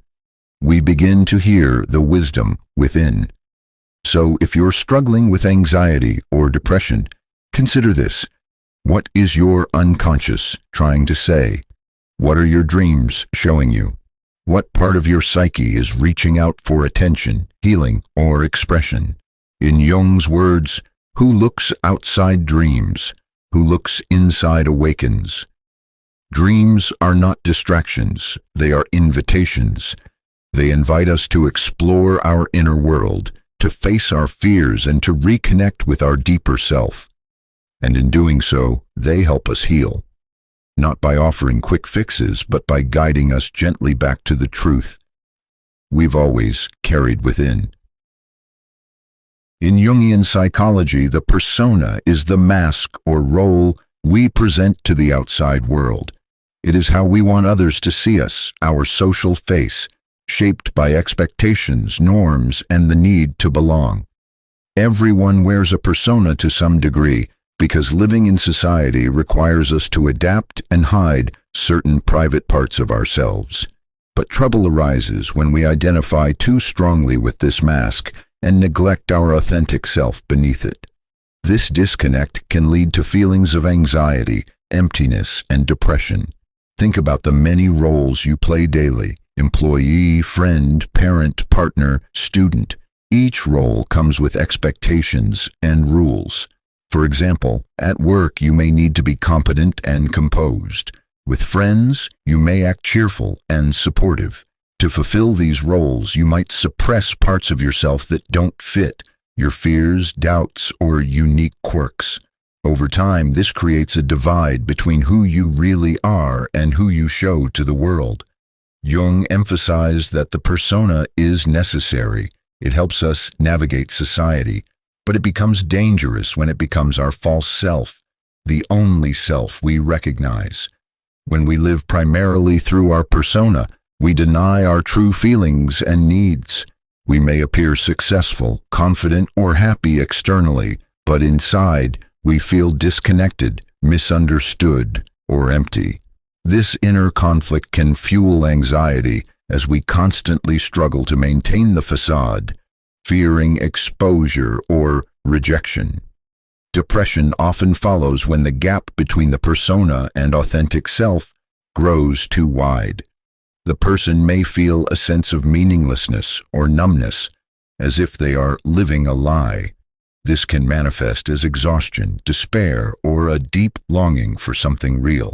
we begin to hear the wisdom within. So if you're struggling with anxiety or depression, consider this. What is your unconscious trying to say? What are your dreams showing you? What part of your psyche is reaching out for attention, healing, or expression? In Jung's words, who looks outside dreams, who looks inside awakens. Dreams are not distractions, they are invitations. They invite us to explore our inner world, to face our fears, and to reconnect with our deeper self. And in doing so, they help us heal. Not by offering quick fixes, but by guiding us gently back to the truth we've always carried within. In Jungian psychology, the persona is the mask or role we present to the outside world. It is how we want others to see us, our social face, shaped by expectations, norms, and the need to belong. Everyone wears a persona to some degree, because living in society requires us to adapt and hide certain private parts of ourselves. But trouble arises when we identify too strongly with this mask and neglect our authentic self beneath it. This disconnect can lead to feelings of anxiety, emptiness, and depression. Think about the many roles you play daily: employee, friend, parent, partner, student. Each role comes with expectations and rules. For example, at work you may need to be competent and composed. With friends, you may act cheerful and supportive. To fulfill these roles, you might suppress parts of yourself that don't fit, your fears, doubts, or unique quirks. Over time, this creates a divide between who you really are and who you show to the world. Jung emphasized that the persona is necessary. It helps us navigate society. But it becomes dangerous when it becomes our false self, the only self we recognize. When we live primarily through our persona, we deny our true feelings and needs. We may appear successful, confident, or happy externally, but inside, we feel disconnected, misunderstood, or empty. This inner conflict can fuel anxiety as we constantly struggle to maintain the facade, fearing exposure or rejection. Depression often follows when the gap between the persona and authentic self grows too wide. The person may feel a sense of meaninglessness or numbness, as if they are living a lie. This can manifest as exhaustion, despair, or a deep longing for something real.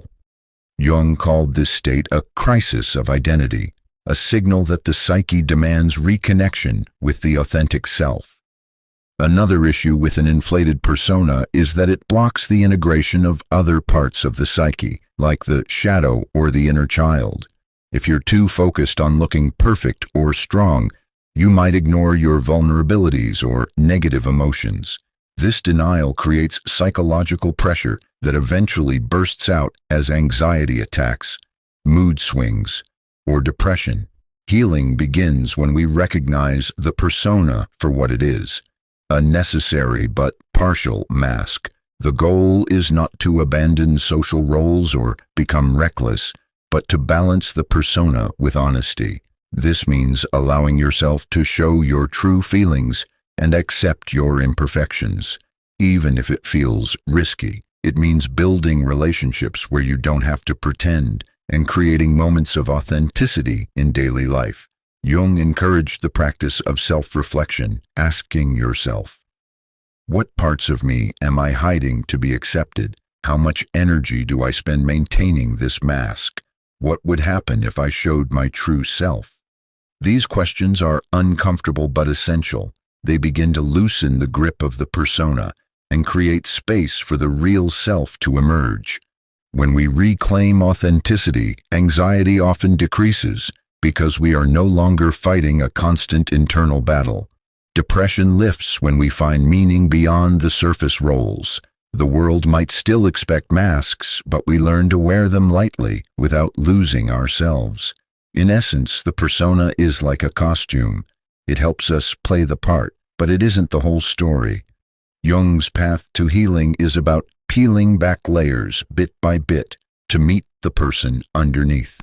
Jung called this state a crisis of identity, a signal that the psyche demands reconnection with the authentic self. Another issue with an inflated persona is that it blocks the integration of other parts of the psyche, like the shadow or the inner child. If you're too focused on looking perfect or strong, you might ignore your vulnerabilities or negative emotions. This denial creates psychological pressure that eventually bursts out as anxiety attacks, mood swings, or depression. Healing begins when we recognize the persona for what it is, a necessary but partial mask. The goal is not to abandon social roles or become reckless, but to balance the persona with honesty. This means allowing yourself to show your true feelings and accept your imperfections, even if it feels risky. It means building relationships where you don't have to pretend and creating moments of authenticity in daily life. Jung encouraged the practice of self-reflection, asking yourself, what parts of me am I hiding to be accepted? How much energy do I spend maintaining this mask? What would happen if I showed my true self? These questions are uncomfortable but essential. They begin to loosen the grip of the persona and create space for the real self to emerge. When we reclaim authenticity, anxiety often decreases because we are no longer fighting a constant internal battle. Depression lifts when we find meaning beyond the surface roles. The world might still expect masks, but we learn to wear them lightly without losing ourselves. In essence, the persona is like a costume. It helps us play the part, but it isn't the whole story. Jung's path to healing is about peeling back layers bit by bit to meet the person underneath.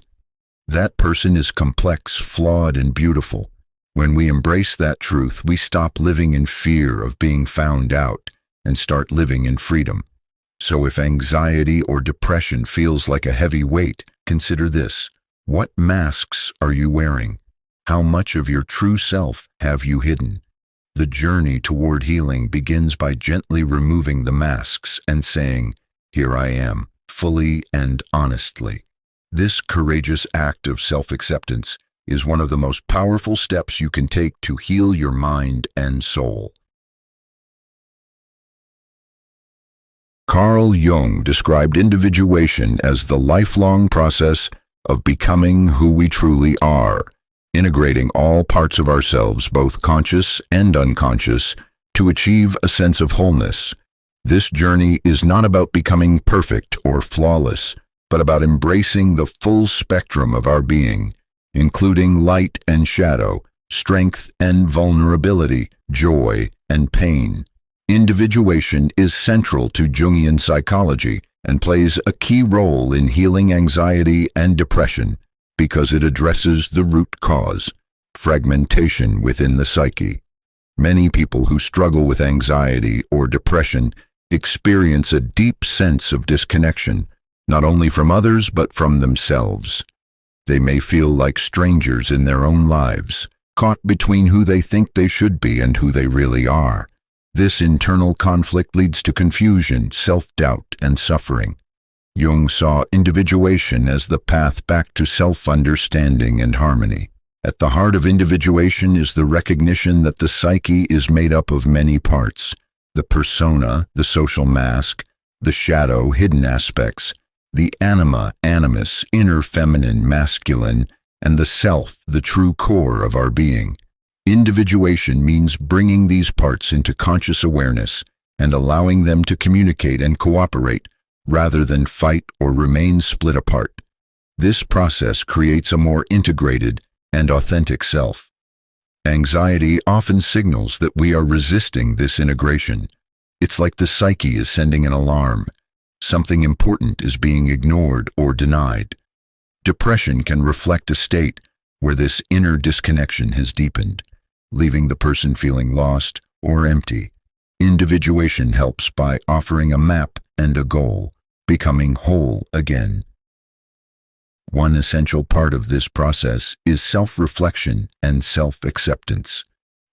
That person is complex, flawed, and beautiful. When we embrace that truth, we stop living in fear of being found out and start living in freedom. So if anxiety or depression feels like a heavy weight, consider this. What masks are you wearing? How much of your true self have you hidden? The journey toward healing begins by gently removing the masks and saying, "Here I am, fully and honestly." This courageous act of self-acceptance is one of the most powerful steps you can take to heal your mind and soul. Carl Jung described individuation as the lifelong process of becoming who we truly are, integrating all parts of ourselves, both conscious and unconscious, to achieve a sense of wholeness. This journey is not about becoming perfect or flawless, but about embracing the full spectrum of our being, including light and shadow, strength and vulnerability, joy and pain. Individuation is central to Jungian psychology and plays a key role in healing anxiety and depression because it addresses the root cause, fragmentation within the psyche. Many people who struggle with anxiety or depression experience a deep sense of disconnection, not only from others but from themselves. They may feel like strangers in their own lives, caught between who they think they should be and who they really are. This internal conflict leads to confusion, self-doubt, and suffering. Jung saw individuation as the path back to self-understanding and harmony. At the heart of individuation is the recognition that the psyche is made up of many parts: the persona, the social mask, the shadow, hidden aspects, the anima, animus, inner feminine, masculine, and the self, the true core of our being. Individuation means bringing these parts into conscious awareness and allowing them to communicate and cooperate rather than fight or remain split apart. This process creates a more integrated and authentic self. Anxiety often signals that we are resisting this integration. It's like the psyche is sending an alarm. Something important is being ignored or denied. Depression can reflect a state where this inner disconnection has deepened, leaving the person feeling lost or empty. Individuation helps by offering a map and a goal, becoming whole again. One essential part of this process is self-reflection and self-acceptance.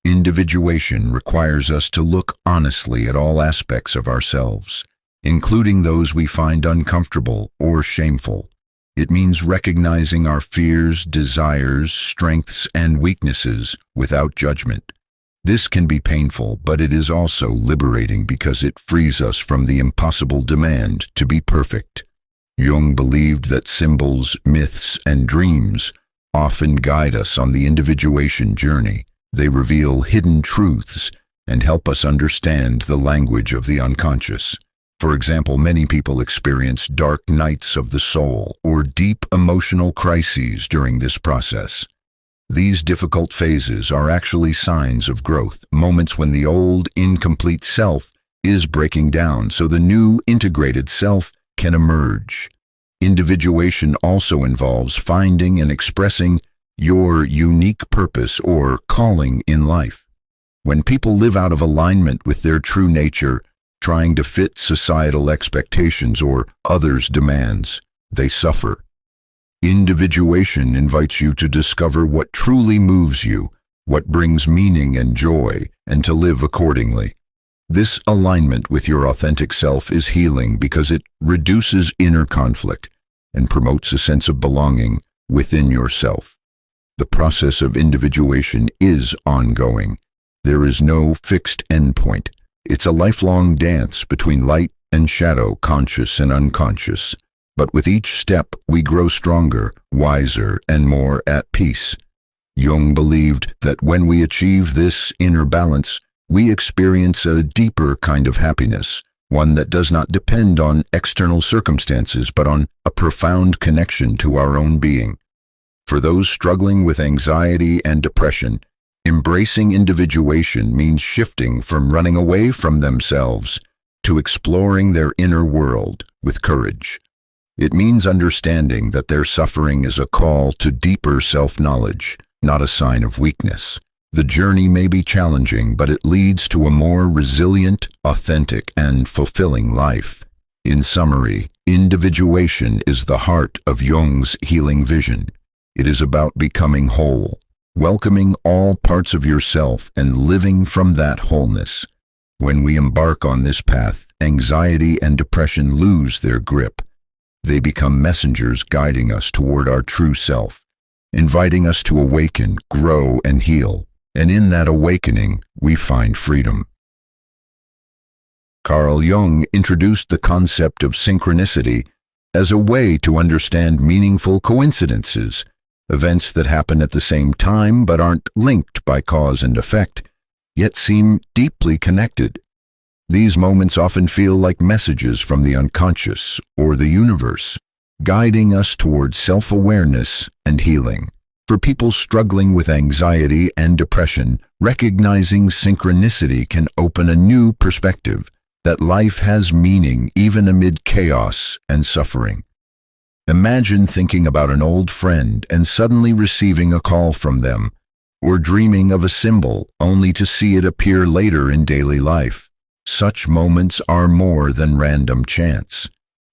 Individuation requires us to look honestly at all aspects of ourselves, including those we find uncomfortable or shameful. It means recognizing our fears, desires, strengths, and weaknesses without judgment. This can be painful, but it is also liberating because it frees us from the impossible demand to be perfect. Jung believed that symbols, myths, and dreams often guide us on the individuation journey. They reveal hidden truths and help us understand the language of the unconscious. For example, many people experience dark nights of the soul or deep emotional crises during this process. These difficult phases are actually signs of growth, moments when the old, incomplete self is breaking down so the new, integrated self can emerge. Individuation also involves finding and expressing your unique purpose or calling in life. When people live out of alignment with their true nature, trying to fit societal expectations or others' demands, they suffer. Individuation invites you to discover what truly moves you, what brings meaning and joy, and to live accordingly. This alignment with your authentic self is healing because it reduces inner conflict and promotes a sense of belonging within yourself. The process of individuation is ongoing. There is no fixed endpoint. It's a lifelong dance between light and shadow, conscious and unconscious. But with each step, we grow stronger, wiser, and more at peace. Jung believed that when we achieve this inner balance, we experience a deeper kind of happiness, one that does not depend on external circumstances, but on a profound connection to our own being. For those struggling with anxiety and depression, embracing individuation means shifting from running away from themselves to exploring their inner world with courage. It means understanding that their suffering is a call to deeper self-knowledge, not a sign of weakness. The journey may be challenging, but it leads to a more resilient, authentic, and fulfilling life. In summary, individuation is the heart of Jung's healing vision. It is about becoming whole, welcoming all parts of yourself and living from that wholeness. When we embark on this path, anxiety and depression lose their grip. They become messengers guiding us toward our true self, inviting us to awaken, grow, and heal. And in that awakening, we find freedom. Carl Jung introduced the concept of synchronicity as a way to understand meaningful coincidences, events that happen at the same time but aren't linked by cause and effect, yet seem deeply connected. These moments often feel like messages from the unconscious or the universe, guiding us towards self-awareness and healing. For people struggling with anxiety and depression, recognizing synchronicity can open a new perspective, that life has meaning even amid chaos and suffering. Imagine thinking about an old friend and suddenly receiving a call from them, or dreaming of a symbol only to see it appear later in daily life. Such moments are more than random chance.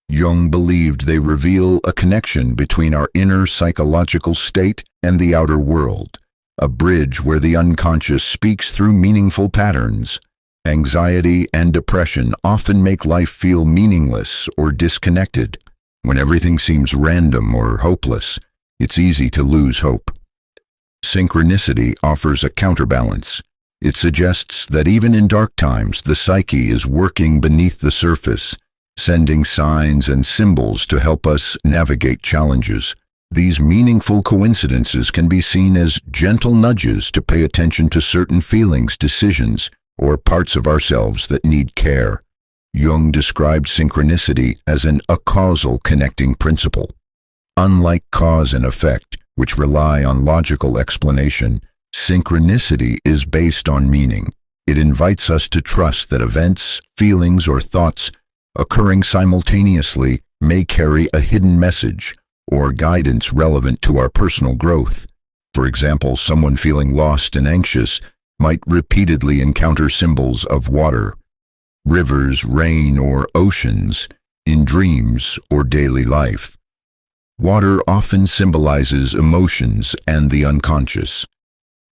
Jung believed they reveal a connection between our inner psychological state and the outer world, a bridge where the unconscious speaks through meaningful patterns. Anxiety and depression often make life feel meaningless or disconnected. When everything seems random or hopeless, it's easy to lose hope. Synchronicity offers a counterbalance. It suggests that even in dark times, the psyche is working beneath the surface, sending signs and symbols to help us navigate challenges. These meaningful coincidences can be seen as gentle nudges to pay attention to certain feelings, decisions, or parts of ourselves that need care. Jung described synchronicity as an acausal connecting principle. Unlike cause and effect, which rely on logical explanation, synchronicity is based on meaning. It invites us to trust that events, feelings, or thoughts occurring simultaneously may carry a hidden message or guidance relevant to our personal growth. For example, someone feeling lost and anxious might repeatedly encounter symbols of water, rivers, rain, or oceans in dreams or daily life. Water often symbolizes emotions and the unconscious.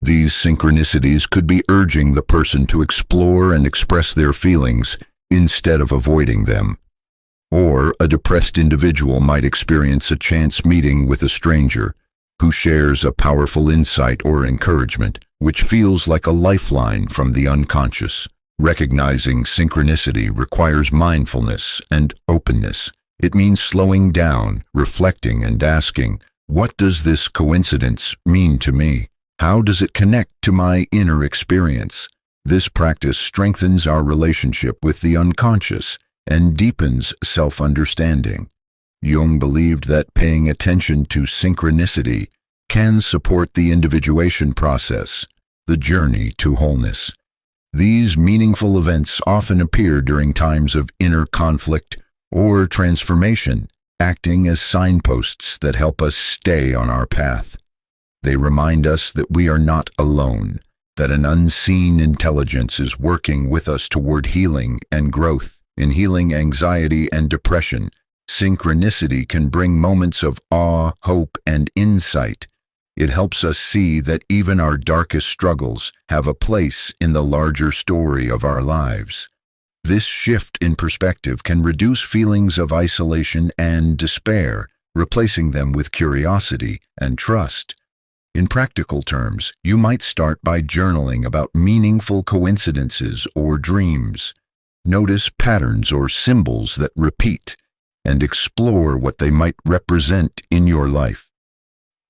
These synchronicities could be urging the person to explore and express their feelings instead of avoiding them. Or a depressed individual might experience a chance meeting with a stranger who shares a powerful insight or encouragement, which feels like a lifeline from the unconscious. Recognizing synchronicity requires mindfulness and openness. It means slowing down, reflecting, and asking, what does this coincidence mean to me? How does it connect to my inner experience? This practice strengthens our relationship with the unconscious and deepens self-understanding. Jung believed that paying attention to synchronicity can support the individuation process, the journey to wholeness. These meaningful events often appear during times of inner conflict or transformation, acting as signposts that help us stay on our path. They remind us that we are not alone, that an unseen intelligence is working with us toward healing and growth. In healing anxiety and depression, synchronicity can bring moments of awe, hope, and insight. It helps us see that even our darkest struggles have a place in the larger story of our lives. This shift in perspective can reduce feelings of isolation and despair, replacing them with curiosity and trust. In practical terms, you might start by journaling about meaningful coincidences or dreams. Notice patterns or symbols that repeat, and explore what they might represent in your life.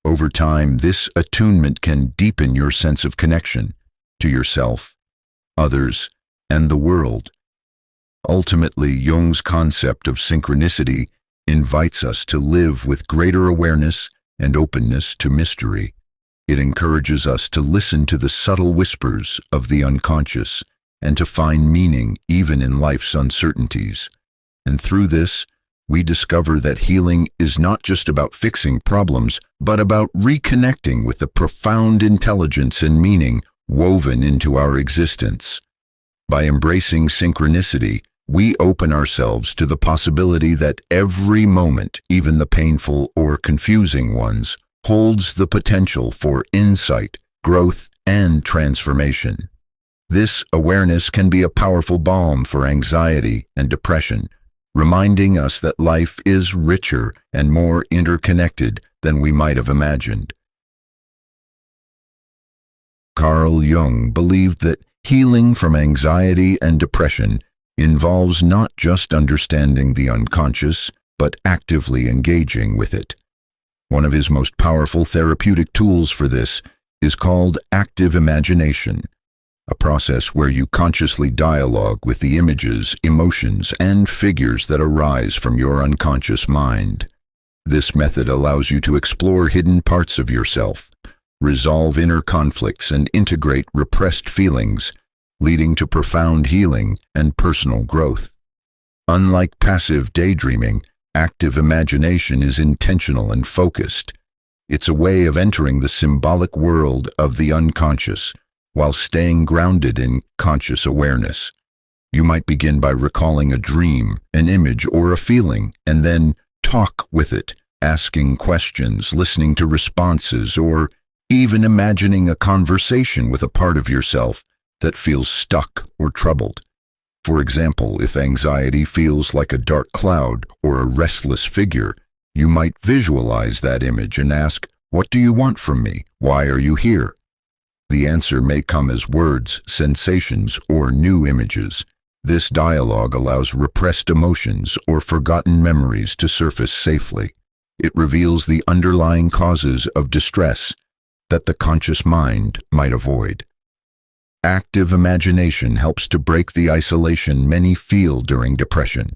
Over time, this attunement can deepen your sense of connection to yourself, others, and the world. Ultimately, Jung's concept of synchronicity invites us to live with greater awareness and openness to mystery. It encourages us to listen to the subtle whispers of the unconscious and to find meaning even in life's uncertainties. And through this, we discover that healing is not just about fixing problems, but about reconnecting with the profound intelligence and meaning woven into our existence. By embracing synchronicity, we open ourselves to the possibility that every moment, even the painful or confusing ones, holds the potential for insight, growth, and transformation. This awareness can be a powerful balm for anxiety and depression, reminding us that life is richer and more interconnected than we might have imagined. Carl Jung believed that healing from anxiety and depression involves not just understanding the unconscious, but actively engaging with it. One of his most powerful therapeutic tools for this is called active imagination, a process where you consciously dialogue with the images, emotions, and figures that arise from your unconscious mind. This method allows you to explore hidden parts of yourself, resolve inner conflicts, and integrate repressed feelings, leading to profound healing and personal growth. Unlike passive daydreaming, active imagination is intentional and focused. It's a way of entering the symbolic world of the unconscious while staying grounded in conscious awareness. You might begin by recalling a dream, an image, or a feeling, and then talk with it, asking questions, listening to responses, or even imagining a conversation with a part of yourself that feels stuck or troubled. For example, if anxiety feels like a dark cloud or a restless figure, you might visualize that image and ask, "What do you want from me? Why are you here?" The answer may come as words, sensations, or new images. This dialogue allows repressed emotions or forgotten memories to surface safely. It reveals the underlying causes of distress that the conscious mind might avoid. Active imagination helps to break the isolation many feel during depression.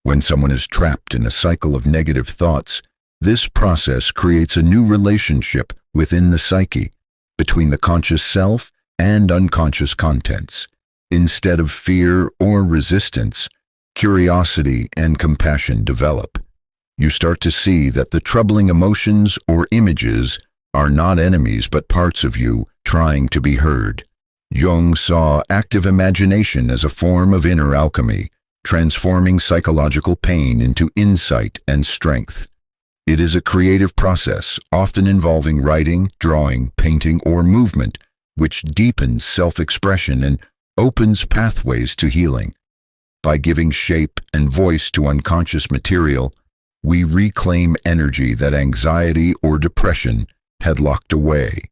When someone is trapped in a cycle of negative thoughts, this process creates a new relationship within the psyche, between the conscious self and unconscious contents. Instead of fear or resistance, curiosity and compassion develop. You start to see that the troubling emotions or images are not enemies but parts of you trying to be heard. Jung saw active imagination as a form of inner alchemy, transforming psychological pain into insight and strength. It is a creative process, often involving writing, drawing, painting, or movement, which deepens self-expression and opens pathways to healing. By giving shape and voice to unconscious material, we reclaim energy that anxiety or depression had locked away.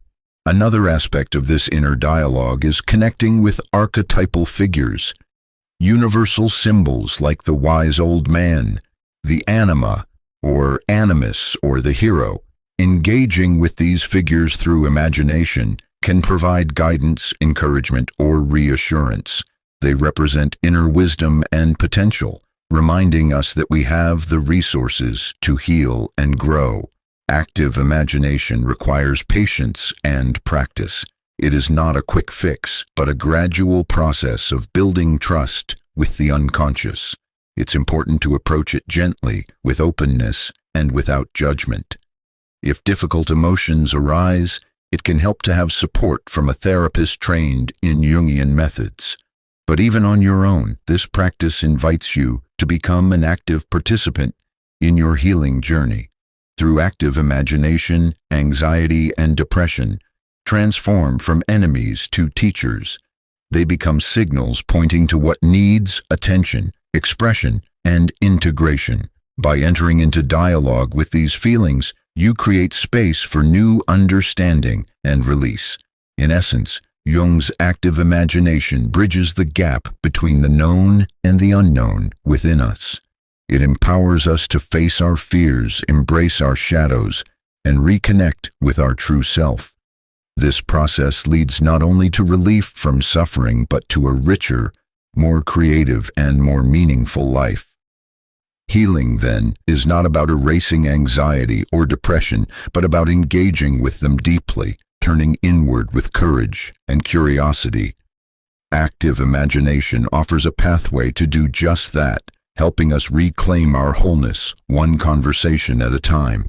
Another aspect of this inner dialogue is connecting with archetypal figures, universal symbols like the wise old man, the anima, or animus, or the hero. Engaging with these figures through imagination can provide guidance, encouragement, or reassurance. They represent inner wisdom and potential, reminding us that we have the resources to heal and grow. Active imagination requires patience and practice. It is not a quick fix, but a gradual process of building trust with the unconscious. It's important to approach it gently, with openness, and without judgment. If difficult emotions arise, it can help to have support from a therapist trained in Jungian methods. But even on your own, this practice invites you to become an active participant in your healing journey. Through active imagination, anxiety and depression transform from enemies to teachers. They become signals pointing to what needs attention, expression, and integration. By entering into dialogue with these feelings, you create space for new understanding and release. In essence, Jung's active imagination bridges the gap between the known and the unknown within us. It empowers us to face our fears, embrace our shadows, and reconnect with our true self. This process leads not only to relief from suffering, but to a richer, more creative, and more meaningful life. Healing, then, is not about erasing anxiety or depression, but about engaging with them deeply, turning inward with courage and curiosity. Active imagination offers a pathway to do just that, helping us reclaim our wholeness, one conversation at a time.